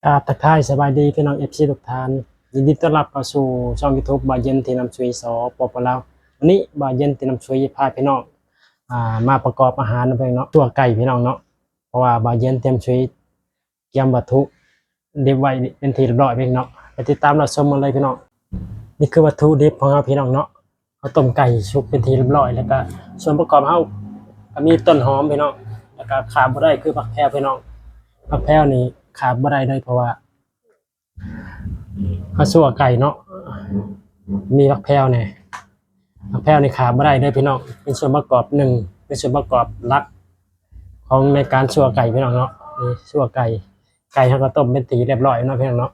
ทักทายสบายดีพี่น้องเอฟซีทุกท่านยินดีต้อนรับเข้าสู่ช่อง YouTube บาเย็นที่นำช่วยสปปลาววันนี้บาเย็นที่นำช่วยพาพี่น้องมาประกอบอาหารนะพี่น้องตัวไก่พี่น้องเนาะเพราะว่าบาเย็นเตรียมช่วยเตรียมวัตถุดิบไว้เป็นที่เรียบร้อยพี่น้องไปติดตามรับชมกันเลยพี่น้องนี่คือวัตถุดิบของเราพี่น้องเนาะเอาต้มไก่ชุบเป็นที่เรียบร้อยแล้วก็ส่วนประกอบเราก็มีต้นหอมพี่น้องแล้วก็ขาดบ่ได้คือผักแพรวพี่น้องผักแพรวนี่ขาดบ่ได้เลยเพราะว่าข้าวซั่วไก่เนาะมีผักแพรวเนี่ยผักแพรวนี่ขาดบ่ได้เลยพี่น้องเป็นส่วนประกอบหนึ่งเป็นส่วนประกอบหลักของในการซั่วไก่พี่น้องเนาะนี่ซั่วไก่เขาก็ต้มเป็นตีเรียบร้อยเนาะพี่น้องเนาะ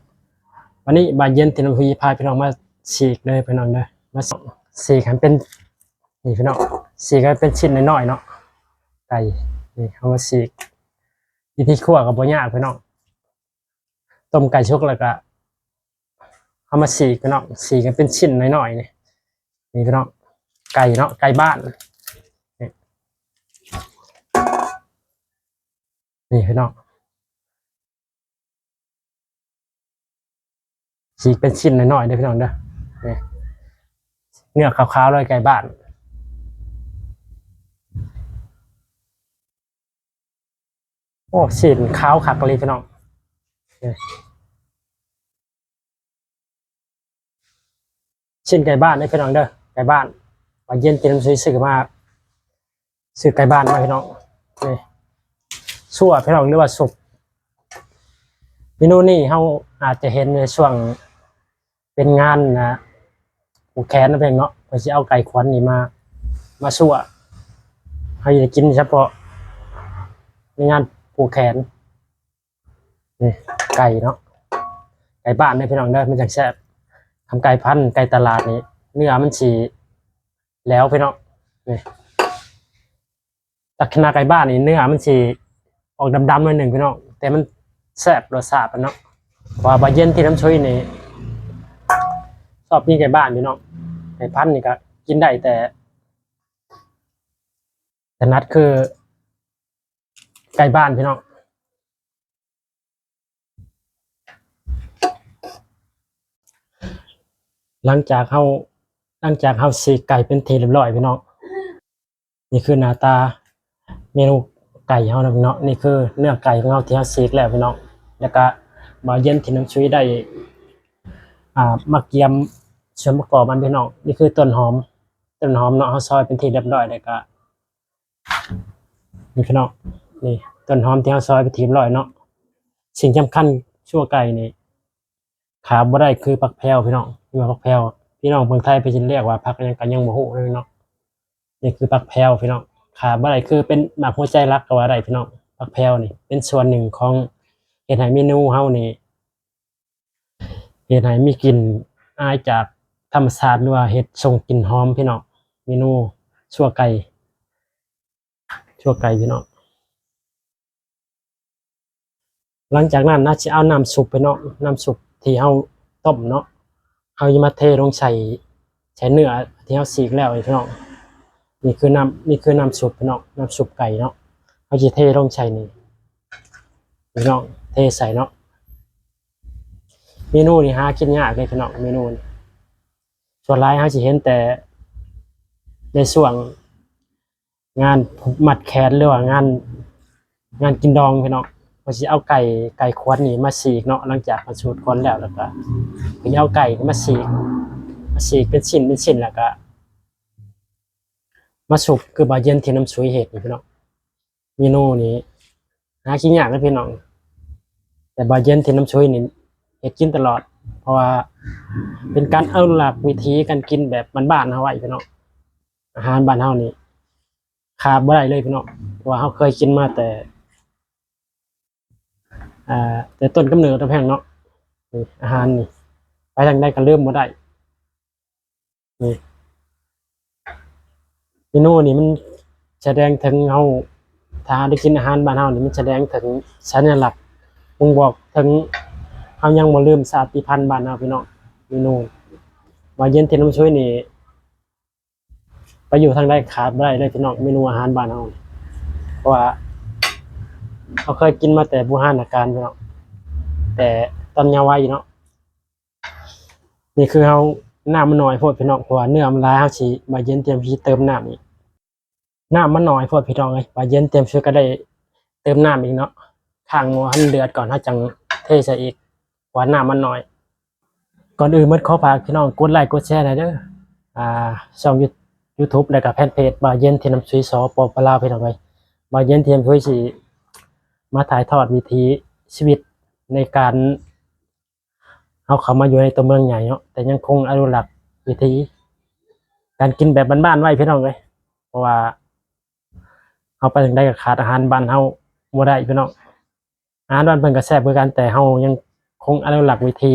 วันนี้บานเย็นที่น้ำพีพาพี่น้องมาฉีกเลยพี่น้องเด้อมาฉีกให้เป็นนี่พี่น้องฉีกให้เป็นชิ้นน้อยๆเนาะไก่นี่เอามาฉีกวิธีคั่วกับบ่ยากพี่น้องต้มไก่ชุกแล้วก็เอามาฉีกพี่น้องฉีกกันเป็นชิ้นน้อยๆนี่พี่น้องไก่เนาะไก่บ้านนี่พี่น้องฉีกเป็นชิ้นน้อยๆเด้อพี่น้องเด้อนี่เนื้อขาวๆเลยไก่บ้านโอ้ชิ้นขาวคักเลยพี่น้องชิ้นไก่บ้านได้พี่น้องเด้อไก่บ้านวันเย็นเตรียมซื้อมาซื้อไก่บ้านมาพี่น้องนี่ชั่วพี่น้องหรือว่าสุกเมนูนี้เราอาจจะเห็นในช่วงเป็นงานนะผูกแขนนะเพื่อนเนาะเราจะเอาไก่ขวัญนี่มาชั่วให้ได้กินเฉพาะในงานผูกแขนนี่ไก่เนาะไก่บ้านเนี่ยพี่น้องได้มันจากแซ่บทำไก่พันธุ์ไก่ตลาดนี้เนื้อมันฉีแล้วพี่น้องนี่ลักษณะไก่บ้านนี่เนื้อมันฉีออกดำๆหน่อยหนึ่งพี่น้องแต่มันแซ่บรสชาติเนาะว่าบะเย็นที่น้ำช่วยนี่ชอบกินไก่บ้านพี่น้องไก่พันธุ์นี่ก็กินได้แต่นัดคือไก่บ้านพี่น้องหลังจากเขาสีไก่เป็นทีเรียบร้อยพี่น้องนี่คือหน้าตาเมนูไก่เขานะพี่น้องนี่คือเนื้อไก่ของเขาที่เขาสีแล้วพี่น้องแล้วก็บะเย็นที่น้ำช่วยได้มาเกียมส่วนประกอบมันพี่น้องนี่คือต้นหอมเนาะเขาซอยเป็นทีเรียบร้อยแล้วก็นี่พี่น้องนี่ต้นหอมที่เขาซอยเป็นทีเรียบร้อยเนาะสิ่งสำคัญชั่วไก่นี่ขาดบ่ได้คือผักแพรวพี่น้องนี่ว่าผักแพรวพี่น้องเมืองไทยไปจะเรียกว่าผักยังกันยังบ่ฮู้เลยพี่น้องนี่คือผักแพรวพี่น้องขาดบ่ได้คือเป็นหมากหัวใจรักก็ว่าได้พี่น้องผักแพรวนี่เป็นส่วนหนึ่งของเฮ็ดให้เมนูเฮานี่เฮ็ดให้มีกลิ่นอายจากธรรมชาติหรือว่าเฮ็ดส่งกลิ่นหอมพี่น้องเมนูชั่วไก่พี่น้องหลังจากนั้นน่าจะเอาน้ำซุปไปเนาะน้ำซุปที่เฮาต้มเนาะเฮาจะมาเทลงใส่เนื้อที่เฮาสีกแล้วพี่น้องนี่คือน้ำซุปพี่น้องน้ำซุปไก่เนาะเฮาจะเทลงใส่นี่พี่น้องเทใส่เนาะเมนูนี่หากินยากเลยพี่น้องเมนูนี่ส่วนหลายเฮาสิเห็นแต่ในช่วงงานมัดแขนหรือว่างานกินดองพี่น้องเขาสิเอาไก่ขวัญนี่มาสีกเนาะหลังจากมันสูตรคนแล้วก็เขาเอาไก่มาสีกเป็นชิ้นแล้วก็มาสุกคือบาเย็นที่น้ำซุยเห็ดนี่พี่น้องเมนูนี้หากินยากนะพี่น้องแต่บาเย็นที่น้ำซุยนี่เห็ดกินตลอดเพราะว่าเป็นการเอาหลักวิธีการกินแบบบ้านๆเฮาไว้พี่น้องอาหารบ้านเฮานี่ขาดบ่ได้เลยพี่น้องเพราะว่าเฮาเคยกินมาแต่ต้นกำเนิดแพงเนาะนี่อาหารนี่ไปทางใดก็เริ่มบ่ได้นี่เมนูนี่มันแสดงถึงเฮาถ้าได้กินอาหารบ้านเฮานี่มันแสดงถึงสัญลักษณ์บ่งบอกถึงเฮายังบ่ลืมชาติพันธุ์บ้านเฮาพี่น้องเมนูว่าเย็นที่น้ำช่วยนี่ไปอยู่ทางใดขาดบ่ได้เลยพี่น้องเมนูอาหารบ้านเฮาเพราะว่าเขาเคยกินมาแต่โบราณกาลพี่น้อง แต่ตอนยังไวเนาะนี่คือเฮาน้ำมันน้อยโพดพี่น้องเพราะว่าเนื้อมันหลายเฮาสิมาเย็นเตรียมที่เติมน้ำอีกน้ำมันน้อยโพดพี่น้องเอ้ยมาเย็นเตรียมช่วยก็ได้เติมน้ำอีกเนาะข้างหม้อให้มันเดือดก่อนเฮาจังเทใส่อีกว่าน้ำมันน้อยก่อนอื่นหมดขอฝากพี่น้องกดไลค์กดแชร์หน่อยเด้อช่อง YouTube แล้วก็แฟนเพจบ่าวเย็นที่น้ำซุยสปปลาวพี่น้องเอ้ยบ่าวเย็นที่น้ำซุยสิมาถ่ายทอดวิถีชีวิตในการเอาเขามาอยู่ในตัวเมืองใหญ่เนาะแต่ยังคงอนุรักษ์วิถีการกินแบบบ้านๆไว้พี่น้องเลยเพราะว่าเอาไปถึงได้กับขาดอาหารบ้านเฮาบ่ได้พี่น้องอาหารบ้านเพิ่นก็แซ่บคือกันแต่เฮายังคงอนุรักษ์วิถี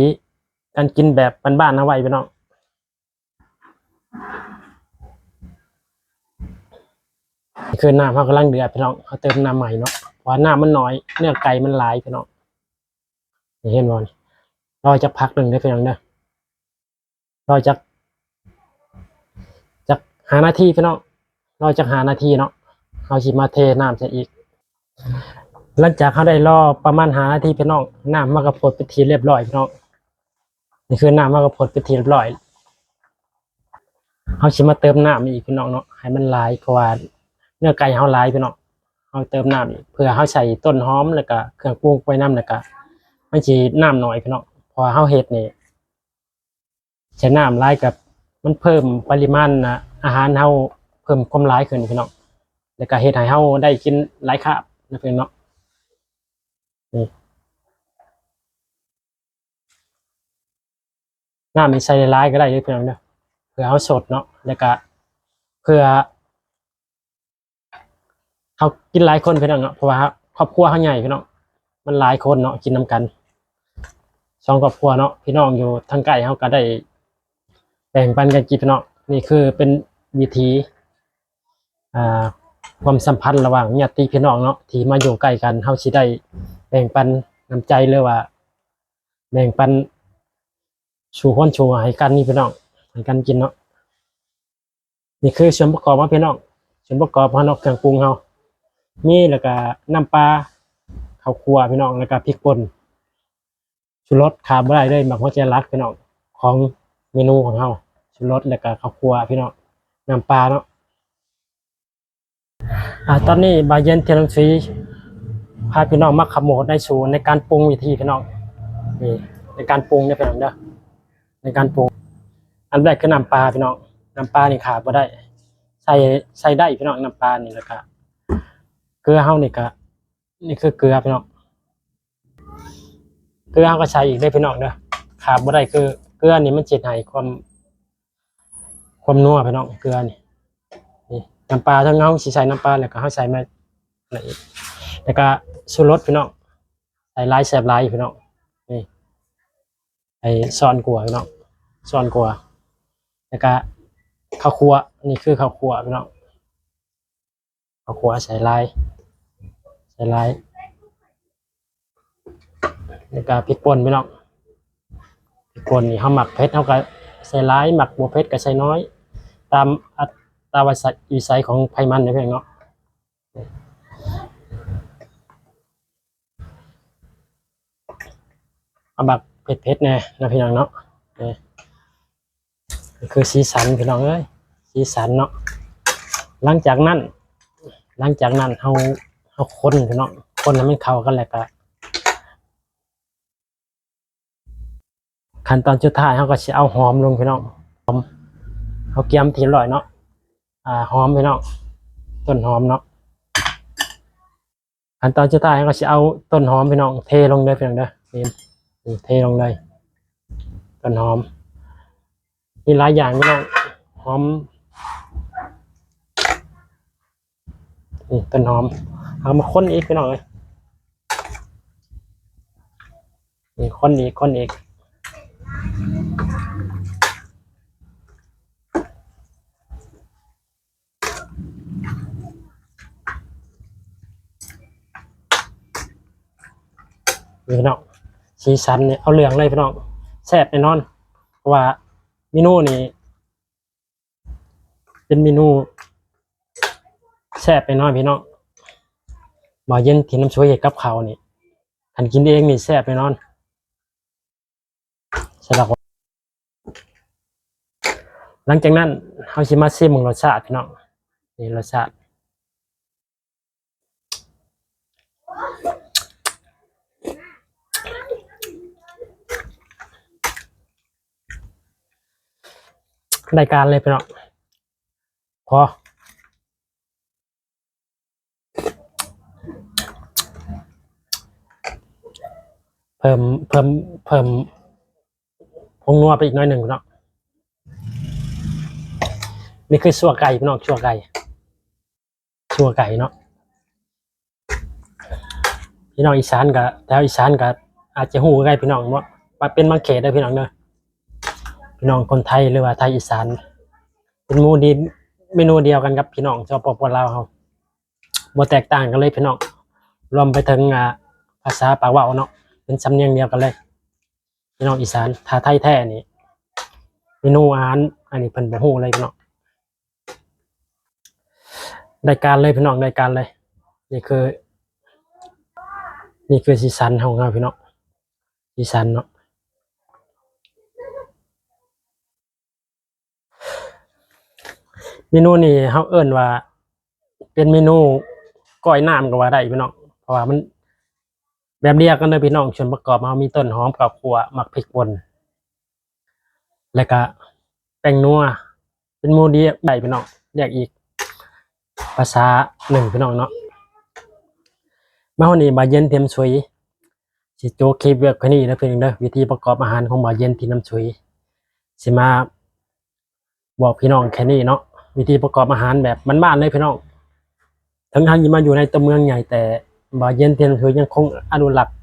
การกินแบบบ้านๆเอาไว้พี่น้องนี่คือน้ำเฮากำลังเดือดพี่น้องเฮาเติมน้ำใหม่เนาะเพราะว่าน้ำมันน้อยเนื้อไก่มันหลายพี่น้องนี่เห็นบ่นี่รอจักพักหนึงได้อพี่น้องเด้อรอจัก5 นาทีพี่น้องรอจัก5 นาทีเนาะเฮาสิมาเทน้ำใส่อีก หลังจากเขาได้รอประมาณ5 นาทีพี่น้องน้ำมันก็พดไปทีเรียบร้อยพี่น้องนี่คือน้ำมันก็พดไปทีเรียบร้อยเขาชิมาเติมน้ำอีกพี่น้องเนาะให้มันหลายเพราะว่าเนื้อไก่เขาหลายพี่น้องเขาเติมน้ำอีกเพื่อเขาใส่ต้นหอมแล้วก็เครื่องปรุงไปน้ำแล้วก็ไม่ใช่น้ำหน่อยพี่น้องเพราะเขาเฮ็ดนี่ใช้น้ำหลายกับมันเพิ่มปริมาณอาหารเขาเพิ่มความหลายขึ้นพี่น้องแล้วก็เฮ็ดให้เขาได้กินหลายคาบนะพี่น้องนี่น้ำมีใส่หลายก็ได้พี่น้องเนาะเพื่อเขาสดเนาะแล้วก็เพื่อ เขากินหลายคนพี่น้องเนาะเพราะว่าครอบครัวเขาใหญ่พี่น้องมันหลายคนเนาะกินน้ำกัน2 ครอบครัวเนาะพี่น้องอยู่ทางใกล้เขาก็ได้แบ่งปันกันกินพี่น้องนี่คือเป็นวิธีอ่าความสัมพันธ์ระหว่างญาติพี่น้องเนาะที่มาอยู่ใกล้กันเขาสิได้แบ่งปันน้ำใจเลยว่าแบ่งปันชูคนชูให้กันนี่พี่น้องให้กันกินเนาะนี่คือส่วนประกอบของพี่น้องส่วนประกอบของเนาะเครื่องปรุงเขามีแล้วก็น้ำปลาข้าวคั่วพี่น้องแล้วก็พริกป่นชูรสขาดบ่ได้เลยแบบหัวใจรักพี่น้องของเมนูของเราชูรสแล้วก็ข้าวคั่วพี่น้องน้ำปลาเนาะตอนนี้บาเย็นเทยนซีพาพี่น้องมาขโมดในสู่ในการปรุงวิธีพี่น้องนี่ในการปรุงเนี่ยพี่น้องเด้อในการปรุงอันแรกคือน้ำปลาพี่น้องน้ำปลานี่ขาดบ่ได้ใส่ได้พี่น้องน้ำปลานี่แล้วก็เกลือเฮานี่ก็นี่คือเกลือพี่น้องเกลือเฮาก็ใส่อีกได้พี่น้องเด้อขาดบ่ได้คือเกลือนี่มันสิให้ความนัวพี่น้องเกลือนี่น้ำปลาทั้งเฮาสิใส่น้ำปลาแล้วก็เฮาใส่มาอะไรอีกแล้วก็ชูรสพี่น้องใส่หลายแซ่บหลายพี่น้องนี่ไอ้ซอนกัวพี่น้องซอนกัวแล้วก็ข้าวคั่วนี่คือข้าวคั่วพี่น้องข้าวคั่วใส่ลายแล้วก็พริกป่นพี่น้องพริกป่นนี่เฮาหมักเผ็ดเฮาก็ใส่หลายหมักบ่เผ็ดก็ใส่น้อยตามอัตราวิสัยของไผมันเด้อพี่น้องเนาะเอาหมักเผ็ดๆแน่นะพี่น้องเนาะนี่คือสีสันพี่น้องเอ้ยสีสันเนาะหลังจากนั้นเฮาคนพี่น้องคนให้มันเข้ากันแล้วก็ขั้นตอนสุดท้ายเฮาก็สิเอาหอมลงพี่น้องเอาเกียมทีละร้อยเนาะหอมพี่น้องต้นหอมเนาะขั้นตอนสุดท้ายเฮาก็สิเอาต้นหอมพี่น้องเทลงเลยพี่น้องเด้อนี่เทลงเลยต้นหอมมีหลายอย่างพี่น้องหอมนี่ต้นหอมเอามาคนอีกพี่น้องเลยนี่คนอีกพี่น้องสีสันเนี่ยเอาเหลืองเลยพี่น้องแซ่บแน่นอนเพราะว่าเมนูนี้เป็นเมนูแซ่บแน่นอนพี่น้องบ่เย็นกินน้ำช่วยกับข้าวนี่คันกินเองนี่แซ่บแน่นอน สลักหลังจากนั้นเฮาสิมาชิมรสชาติพี่น้องนี่รสชาติรายการเลยพี่น้องพอเพิ่มเพิ่มเพิ่มผงนัวไปอีกหน่อยหนึ่งพี่น้องนี่คือชัวไก่พี่น้องชัวไก่เนาะพี่น้องอีสานกับแถวอีสานกับอาจจะหูใกล้พี่น้องว่าเป็นบางเขตได้พี่น้องเนอะพี่น้องคนไทยหรือว่าไทยอีสานเป็นเมนูเดียวกันกับพี่น้องชาวปปลาวเขาบ่แตกต่างกันเลยพี่น้องรวมไปถึงภาษาปากว่าวเนาะเป็นสำเนียงเดียวกันเลยพี่น้องอีสานถ้าไทยแท้นี่เมนูอาหารอันนี้เพิ่นบ่ฮู้เลยพี่น้องรายการเลยพี่น้องรายการเลยนี่คือสีสันของเราพี่น้องสีสันเนาะเมนูนี้เขาเอิ้นว่าเป็นเมนูก้อยน้ำก็ว่าได้พี่น้องเพราะว่ามันแบบเดียวกันเลยพี่น้องส่วนประกอบเขามีต้นหอมกับขั่วหมักพริกป่นแล้วก็แป้งนัวเป็นโมเดียได้พี่น้องเรียกอีกภาษาหนึ่งพี่น้องเนาะมาวันนี้บาเย็นเทียมช่วยสิโจคลิปเวียกคนนี้นะเพื่อนเด้อวิธีประกอบอาหารของบาเย็นที่น้ำช่วยสิมาบอกพี่น้องแค่นี้เนาะวิธีประกอบอาหารแบบบ้านๆเลยพี่น้องทั้งทางที่มาอยู่ในตัวเมืองใหญ่แต่บาเย็นเทียมช่วยยังคงอนุรักษ์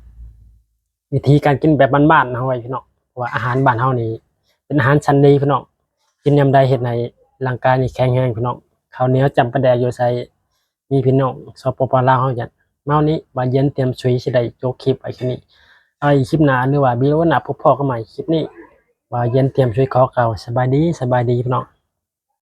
วิธีการกินแบบบ้านๆเอาไว้พี่น้องว่าอาหารบ้านเฮานี่เป็นอาหารชั้นดีพี่น้องกินยามใดเฮ็ดในร่างกายนี่แข็งแรงพี่น้องข้าวเหนียวจำปาแดกอยู่ใส่มีพี่น้องสปปลาวเฮาจัดเมานี้บาเย็นเตรียมช่วยสิได้โจคลิปไว้แค่นี้เอาอีกคลิปหน้าหรือว่ามีวันหน้าพบพ่อกันใหม่คลิปนี้บาเย็นเตรียมช่วยขอเก่าสบายดีพี่น้อง